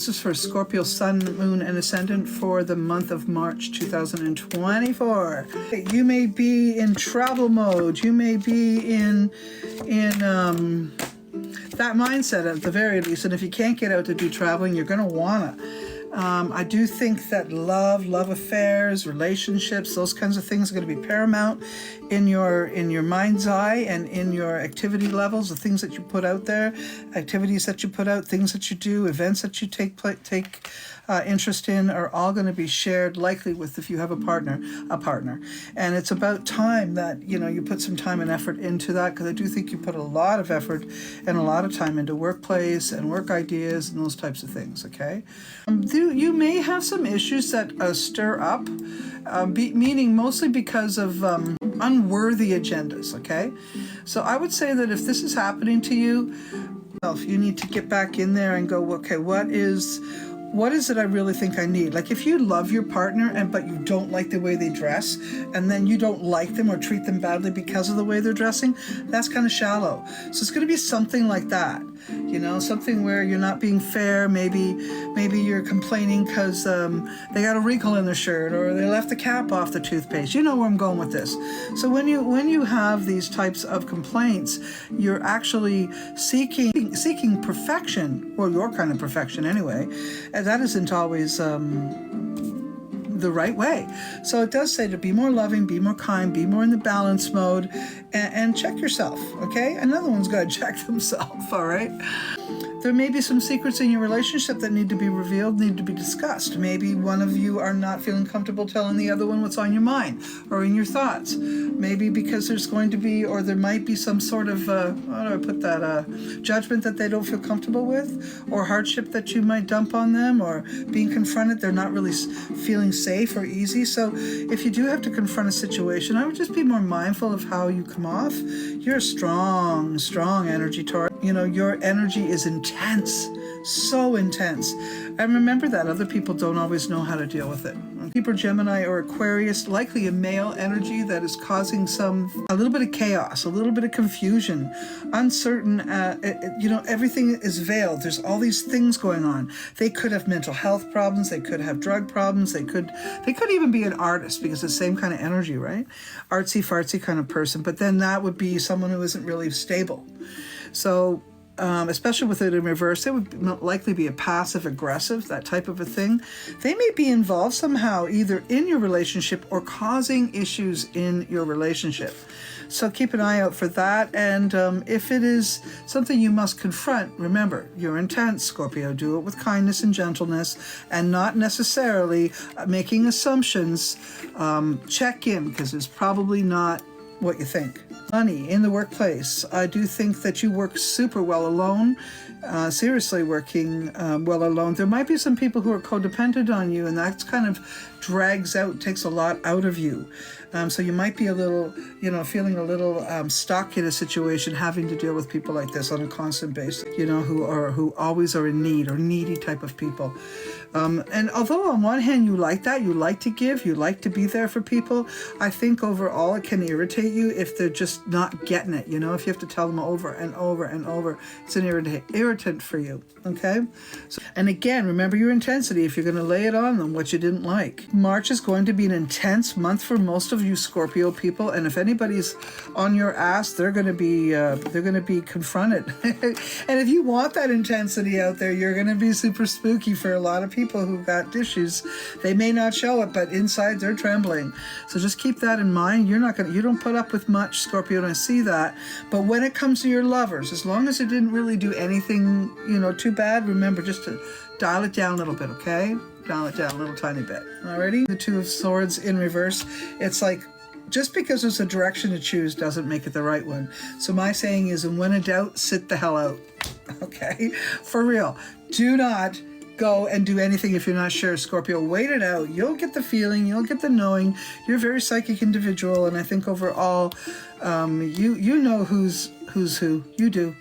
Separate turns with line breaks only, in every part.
This is for Scorpio Sun, Moon, and Ascendant for the month of March 2024. You may be in travel mode. You may be in that mindset at the very least. And if you can't get out to do traveling, you're going to wanna. I do think that love affairs, relationships, those kinds of things are going to be paramount in your mind's eye and in your activity levels, the things that you put out there, activities that you put out, things that you do, events that you take interest in are all going to be shared likely with, if you have a partner. And it's about time that, you put some time and effort into that, because I do think you put a lot of effort and a lot of time into workplace and work ideas and those types of things, okay? You may have some issues that stir up, meaning mostly because of unworthy agendas, okay? So I would say that if this is happening to you, you need to get back in there and go, okay, what is it I really think I need? Like, if you love your partner but you don't like the way they dress, and then you don't like them or treat them badly because of the way they're dressing, that's kind of shallow. So it's going to be something like that, something where you're not being fair. Maybe you're complaining because they got a wrinkle in their shirt, or they left the cap off the toothpaste. You know where I'm going with this. So when you have these types of complaints, you're actually seeking perfection, or your kind of perfection anyway. And that isn't always the right way. So it does say to be more loving, be more kind, be more in the balance mode, and check yourself, okay? Another one's got to check themselves, all right? There may be some secrets in your relationship that need to be revealed, need to be discussed. Maybe one of you are not feeling comfortable telling the other one what's on your mind or in your thoughts. Maybe because there's going to be, or there might be some sort of, judgment that they don't feel comfortable with, or hardship that you might dump on them, or being confronted, they're not really feeling safe or easy. So if you do have to confront a situation, I would just be more mindful of how you come off. You're a strong energy, Taurus. Your energy is intense, so intense. And remember that other people don't always know how to deal with it. Libra, Gemini, or Aquarius, likely a male energy that is causing a little bit of chaos, a little bit of confusion, uncertain. Everything is veiled. There's all these things going on. They could have mental health problems. They could have drug problems. They could even be an artist, because it's the same kind of energy, right? Artsy fartsy kind of person. But then that would be someone who isn't really stable. So, especially with it in reverse, it would likely be a passive-aggressive, that type of a thing. They may be involved somehow, either in your relationship or causing issues in your relationship. So keep an eye out for that. And if it is something you must confront, remember, you're intense, Scorpio. Do it with kindness and gentleness, and not necessarily making assumptions. Check in, because it's probably not what you think. Money in the workplace. I do think that you work super well alone, seriously working well alone. There might be some people who are codependent on you, and that's kind of takes a lot out of you. So you might be a little, feeling a little stuck in a situation, having to deal with people like this on a constant basis, who always are in need, or needy type of people. And although on one hand you like that, you like to give, you like to be there for people, I think overall it can irritate you if they're just not getting it. If you have to tell them over and over and over, it's an irritant for you, okay? And again, remember your intensity if you're going to lay it on them, what you didn't like. March is going to be an intense month for most of you Scorpio people, and if anybody's on your ass, they're going to be confronted. And if you want that intensity out there, you're going to be super spooky for a lot of people who've got issues. They may not show it, but inside they're trembling. So just keep that in mind. You don't put up with much, Scorpio, and I see that. But when it comes to your lovers, as long as it didn't really do anything, too bad, remember just to dial it down a little bit, okay? Dial it down a little tiny bit. Alrighty? The Two of Swords in reverse. It's like, just because there's a direction to choose doesn't make it the right one. So my saying is, and when in doubt, sit the hell out. Okay? For real. Do not go and do anything if you're not sure, Scorpio. Wait it out. You'll get the feeling. You'll get the knowing. You're a very psychic individual, and I think overall, you know who's who. You do.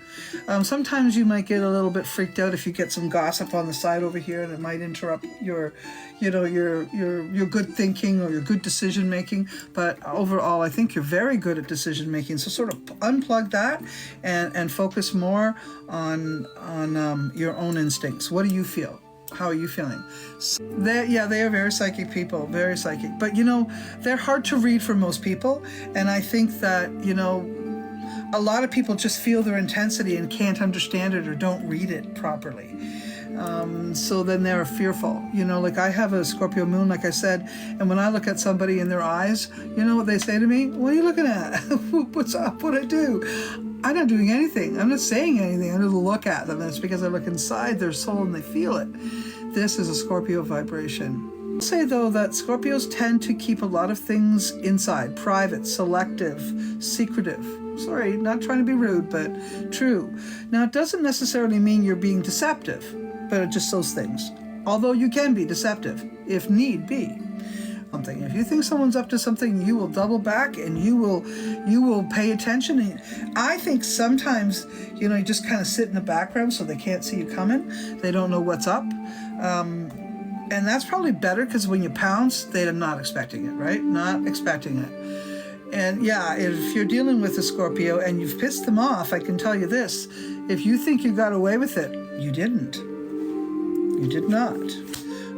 Sometimes you might get a little bit freaked out if you get some gossip on the side over here, and it might interrupt your good thinking or your good decision making. But overall, I think you're very good at decision making. So sort of unplug that and focus more on your own instincts. What do you feel? How are you feeling? So they are very psychic people, very psychic. But, they're hard to read for most people. And I think that, a lot of people just feel their intensity and can't understand it or don't read it properly. So then they're fearful. Like I have a Scorpio moon, like I said, and when I look at somebody in their eyes, you know what they say to me? What are you looking at? What's up? What'd I do? I'm not doing anything. I'm not saying anything. I just look at them. And it's because I look inside their soul and they feel it. This is a Scorpio vibration. I'll say though that Scorpios tend to keep a lot of things inside, private, selective, secretive. Sorry, not trying to be rude, but true. Now, it doesn't necessarily mean you're being deceptive, but it's just those things. Although you can be deceptive, if need be. If you think someone's up to something, you will double back and you will pay attention. I think sometimes, you just kind of sit in the background so they can't see you coming. They don't know what's up. And that's probably better because when you pounce, they're not expecting it, right? Not expecting it. And yeah, if you're dealing with a Scorpio and you've pissed them off, I can tell you this. If you think you got away with it, you didn't. You did not.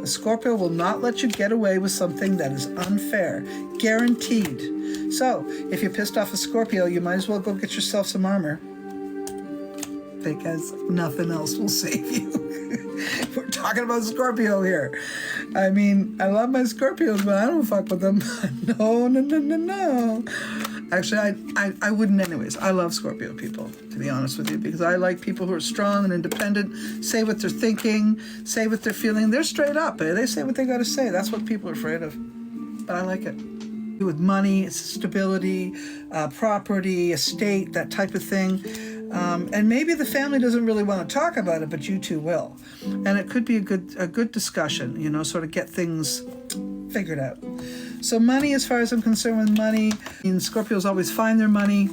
A Scorpio will not let you get away with something that is unfair. Guaranteed. So, if you're pissed off a Scorpio, you might as well go get yourself some armor. Because nothing else will save you. We're talking about Scorpio here. I mean, I love my Scorpios, but I don't fuck with them. No. Actually, I wouldn't anyways. I love Scorpio people, to be honest with you, because I like people who are strong and independent, say what they're thinking, say what they're feeling. They're straight up. They say what they got to say. That's what people are afraid of. But I like it. With money, stability, property, estate, that type of thing. And maybe the family doesn't really want to talk about it, but you two will. And it could be a good discussion, sort of get things figured out. So money, as far as I'm concerned with money, Scorpios always find their money,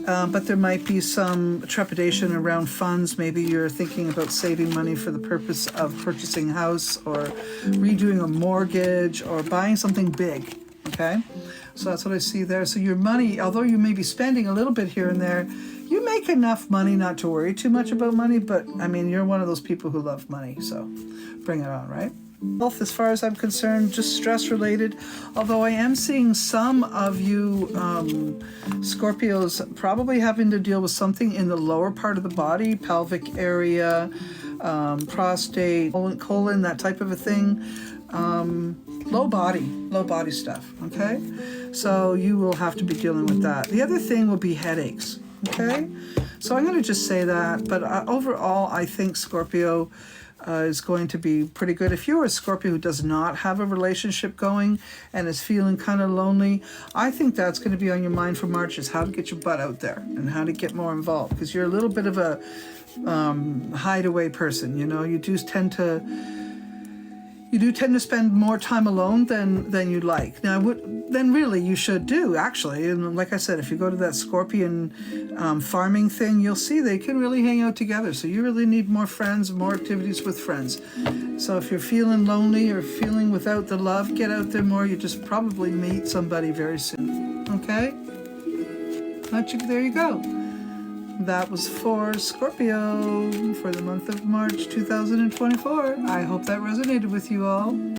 but there might be some trepidation around funds. Maybe you're thinking about saving money for the purpose of purchasing a house or redoing a mortgage or buying something big, okay? So that's what I see there. So your money, although you may be spending a little bit here and there, you make enough money not to worry too much about money, but I mean, you're one of those people who love money, so bring it on, right? Health, as far as I'm concerned, just stress related, although I am seeing some of you Scorpios probably having to deal with something in the lower part of the body, pelvic area, prostate, colon, that type of a thing. Low body stuff, okay? So you will have to be dealing with that. The other thing will be headaches, okay? So I'm going to just say that, but overall, I think Scorpio is going to be pretty good. If you're a Scorpio who does not have a relationship going and is feeling kind of lonely, I think that's going to be on your mind for March, is how to get your butt out there and how to get more involved, because you're a little bit of a hideaway person, you do tend to spend more time alone than you'd like. Now, then really you should do, actually. And like I said, if you go to that Scorpion farming thing, you'll see they can really hang out together. So you really need more friends, more activities with friends. So if you're feeling lonely or feeling without the love, get out there more. You just probably meet somebody very soon. Okay? There you go. That was for Scorpio for the month of March 2024. I hope that resonated with you all.